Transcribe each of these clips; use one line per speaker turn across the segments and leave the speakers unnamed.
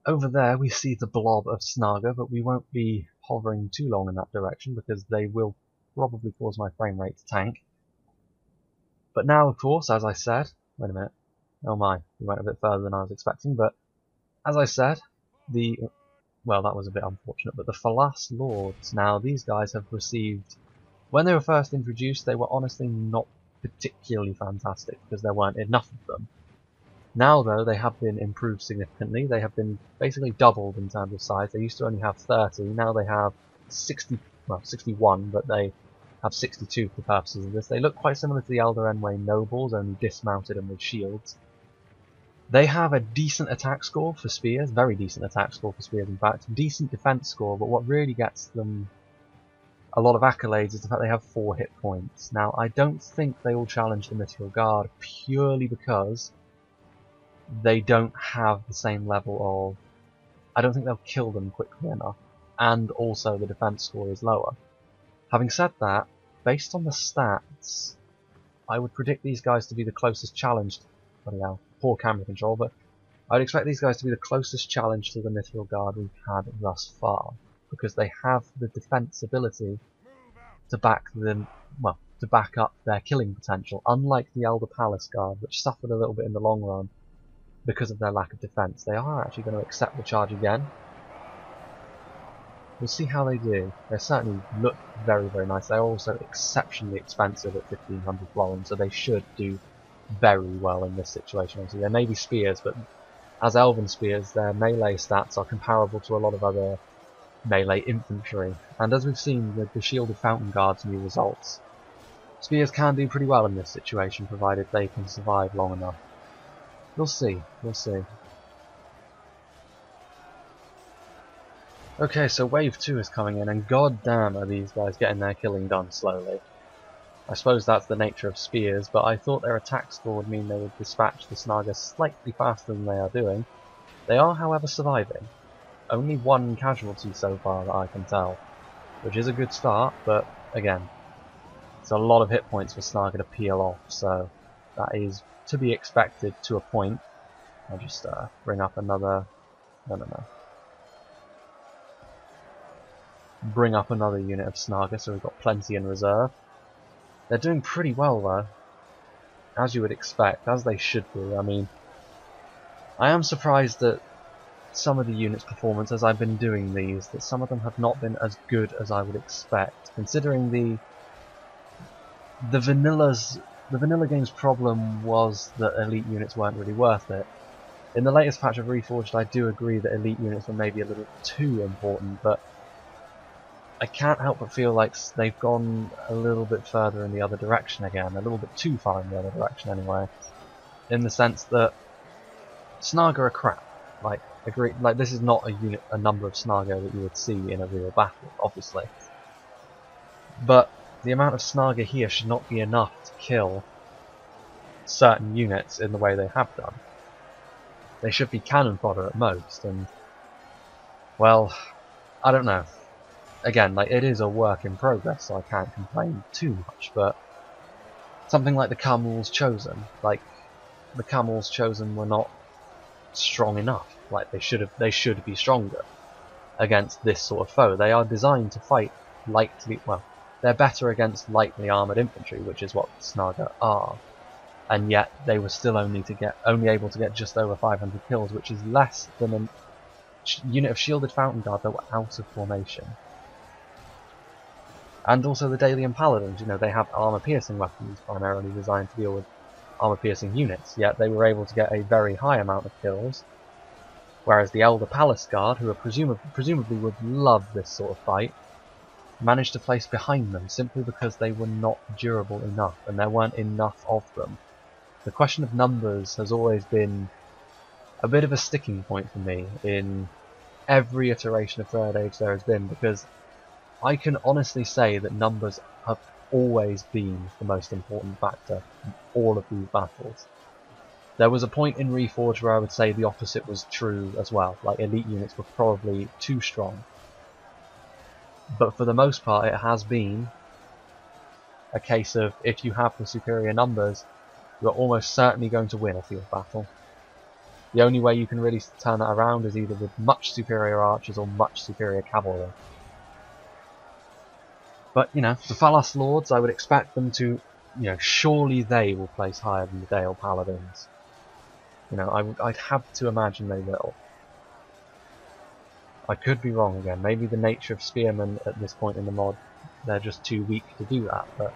Over there we see the blob of Snaga, but we won't be hovering too long in that direction because they will probably cause my frame rate to tank. But now, of course, as I said, wait a minute, oh my, we went a bit further than I was expecting, but as I said, well, that was a bit unfortunate, but the Falas Lords, now these guys have received, when they were first introduced, they were honestly not particularly fantastic because there weren't enough of them. Now though, they have been improved significantly. They have been basically doubled in terms of size. They used to only have 30, now they have 60, well 61, but they have 62 for the purposes of this. They look quite similar to the Elder Enway Nobles, only dismounted and with shields. They have a decent attack score for spears, very decent attack score for spears in fact, decent defense score, but what really gets them a lot of accolades is the fact they have 4 hit points. Now I don't think they will challenge the Mythical Guard purely because they don't have the same level of... I don't think they'll kill them quickly enough, and also the defense score is lower. Having said that, based on the stats, I would predict these guys to be the closest challenge... Bloody hell, poor camera control, but I'd expect these guys to be the closest challenge to the Mythical Guard we've had thus far, because they have the defense ability to back them, well, to back up their killing potential, unlike the Elder Palace Guard, which suffered a little bit in the long run because of their lack of defense. They are actually going to accept the charge again. We'll see how they do. They certainly look very, very nice. They're also exceptionally expensive at 1500 florins, so they should do very well in this situation. Obviously, they may be spears, but as Elven spears, their melee stats are comparable to a lot of other melee infantry. And as we've seen with the Shielded Fountain Guard's new results, spears can do pretty well in this situation, provided they can survive long enough. We'll see, we'll see. Okay, so wave 2 is coming in, and goddamn are these guys getting their killing done slowly. I suppose that's the nature of spears, but I thought their attack score would mean they would dispatch the Snaga slightly faster than they are doing. They are, however, surviving. Only 1 casualty so far that I can tell, which is a good start, but again, it's a lot of hit points for Snaga to peel off, so that is to be expected to a point. I'll just bring up another... no. Bring up another unit of Snaga, so we've got plenty in reserve. They're doing pretty well though, as you would expect, as they should do. I mean, I am surprised that some of the units' performance, as I've been doing these, that some of them have not been as good as I would expect, considering the vanilla game's problem was that elite units weren't really worth it. In the latest patch of Reforged, I do agree that elite units were maybe a little too important, but I can't help but feel like they've gone a little bit further in the other direction again, a little bit too far in the other direction anyway, in the sense that Snaga are crap. Like, this is not a number of Snaga that you would see in a real battle, obviously. But the amount of Snaga here should not be enough to kill certain units in the way they have done. They should be cannon fodder at most, and, well, I don't know. Again, like, it is a work in progress, so I can't complain too much, but something like the Camels Chosen, the Camels Chosen were not strong enough. Like, they should be stronger against this sort of foe. They are designed to fight lightly, well, they're better against lightly armoured infantry, which is what Snaga are, and yet they were still only able to get just over 500 kills, which is less than a unit of Shielded Fountain Guard that were out of formation. And also the Dalian Paladins, you know, they have armor-piercing weapons primarily designed to deal with armor-piercing units, yet they were able to get a very high amount of kills, whereas the Elder Palace Guard, who are presumably would love this sort of fight, managed to place behind them simply because they were not durable enough, and there weren't enough of them. The question of numbers has always been a bit of a sticking point for me in every iteration of Third Age there has been, because I can honestly say that numbers have always been the most important factor in all of these battles. There was a point in Reforged where I would say the opposite was true as well, like elite units were probably too strong. But for the most part it has been a case of, if you have the superior numbers, you're almost certainly going to win a field battle. The only way you can really turn that around is either with much superior archers or much superior cavalry. But, you know, the Falas Lords, I would expect them to, you know, surely they will place higher than the Dale Paladins. You know, I'd have to imagine they will. I could be wrong again. Maybe the nature of spearmen at this point in the mod, they're just too weak to do that. But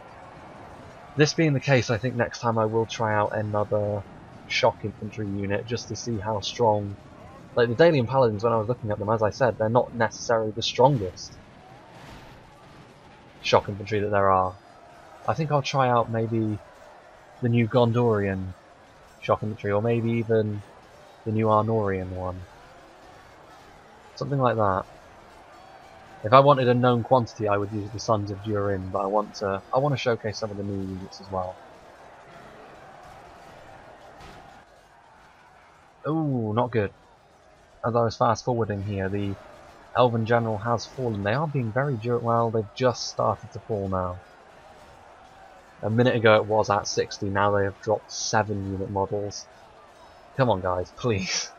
this being the case, I think next time I will try out another shock infantry unit just to see how strong. Like the Dalian Paladins, when I was looking at them, as I said, they're not necessarily the strongest shock infantry that there are. I think I'll try out maybe the new Gondorian shock infantry, or maybe even the new Arnorian one. Something like that. If I wanted a known quantity, I would use the Sons of Durin, but I want to showcase some of the new units as well. Ooh, not good. As I was fast forwarding here, the Elven General has fallen. They are being very durable. Well, they've just started to fall now. A minute ago it was at 60, now they have dropped 7 unit models. Come on guys, please.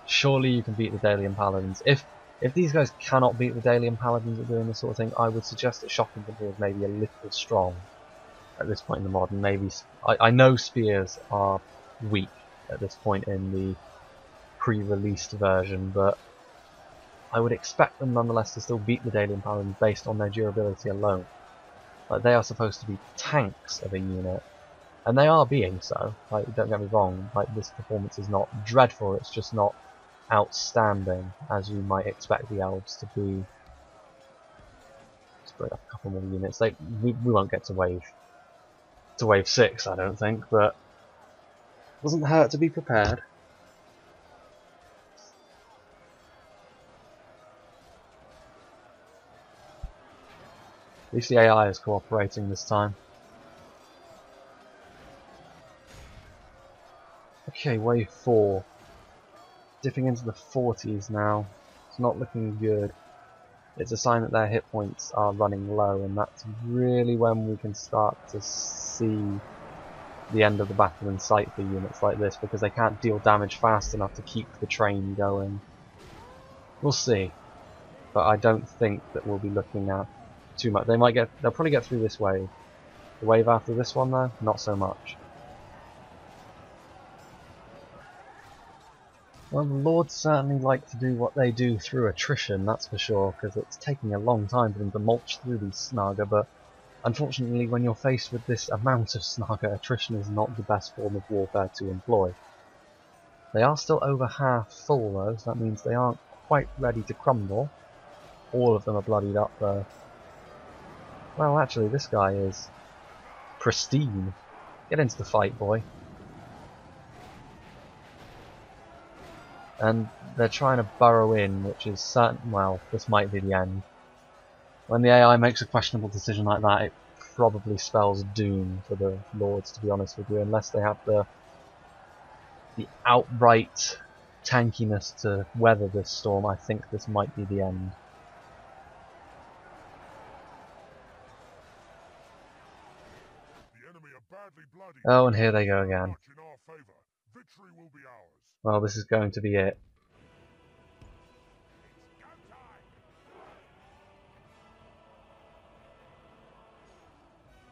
Surely you can beat the Dalian Paladins. If these guys cannot beat the Dalian Paladins at doing this sort of thing, I would suggest that shock infantry is maybe a little strong at this point in the mod. And maybe I know spears are weak at this point in the pre-released version, but I would expect them nonetheless to still beat the Dalian Paladins based on their durability alone. Like, they are supposed to be tanks of a unit, and they are being so. Like, don't get me wrong, like, this performance is not dreadful, it's just not outstanding as you might expect the elves to be. Let's bring up a couple more units. We won't get to wave 6, I don't think, but it doesn't hurt to be prepared. At least the AI is cooperating this time. Okay, wave 4. Dipping into the 40s now. It's not looking good. It's a sign that their hit points are running low, and that's really when we can start to see the end of the battle in sight for units like this, because they can't deal damage fast enough to keep the train going. We'll see. But I don't think that we'll be looking at too much. They'll probably get through this wave. The wave after this one though, not so much. Well, the Lords certainly like to do what they do through attrition, that's for sure, because it's taking a long time for them to mulch through these Snaga, but unfortunately when you're faced with this amount of Snaga, attrition is not the best form of warfare to employ. They are still over half full though, so that means they aren't quite ready to crumble. All of them are bloodied up though. Well, actually, this guy is pristine. Get into the fight, boy. And they're trying to burrow in, which is certain. Well, this might be the end. When the AI makes a questionable decision like that, it probably spells doom for the Lords, to be honest with you, unless they have the outright tankiness to weather this storm. I think this might be the end. Oh, and here they go again. Well, this is going to be it.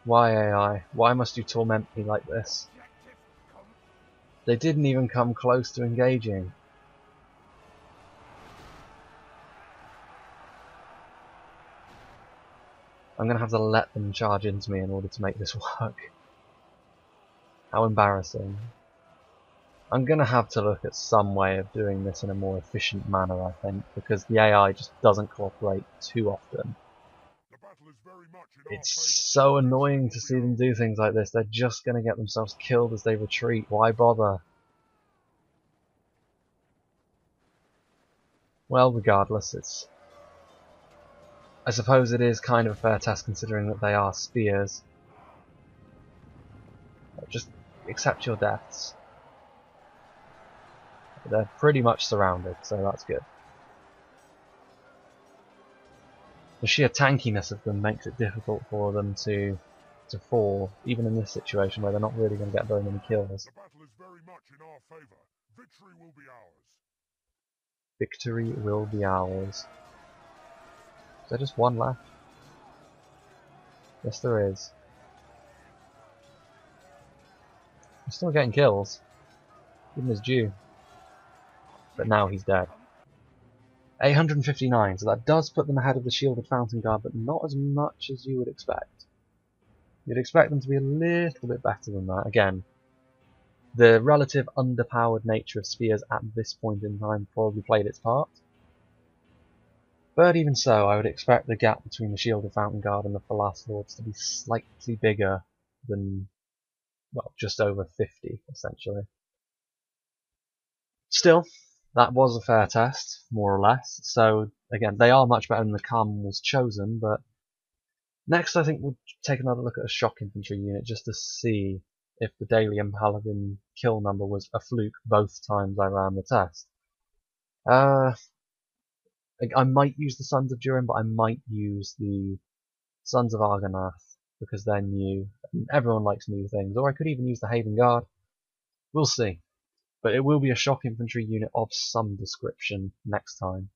Why, AI? Why must you torment me like this? They didn't even come close to engaging. I'm going to have to let them charge into me in order to make this work. How embarrassing. I'm going to have to look at some way of doing this in a more efficient manner, I think, because the AI just doesn't cooperate too often. It's so annoying to see them do things like this. They're just going to get themselves killed as they retreat. Why bother? Well, regardless, I suppose it is kind of a fair test considering that they are spears. Just accept your deaths. They're pretty much surrounded, so that's good. The sheer tankiness of them makes it difficult for them to fall, even in this situation where they're not really going to get very many kills.
The battle is very much in our favor.
Victory will be ours. Is there just one left? Yes, there is. He's still getting kills. Give him his due. But now he's dead. 859, so that does put them ahead of the Shielded Fountain Guard, but not as much as you would expect. You'd expect them to be a little bit better than that. Again, the relative underpowered nature of spears at this point in time probably played its part. But even so, I would expect the gap between the Shielded Fountain Guard and the FAS Lords to be slightly bigger than, well, just over 50, essentially. Still, that was a fair test, more or less. So, again, they are much better than the Carmel's chosen, but next I think we'll take another look at a shock infantry unit just to see if the Daily and Paladin kill number was a fluke both times I ran the test. I might use the Sons of Durin, but I might use the Sons of Argonath because they're new. Everyone likes new things. Or I could even use the Haven Guard. We'll see. But it will be a shock infantry unit of some description next time.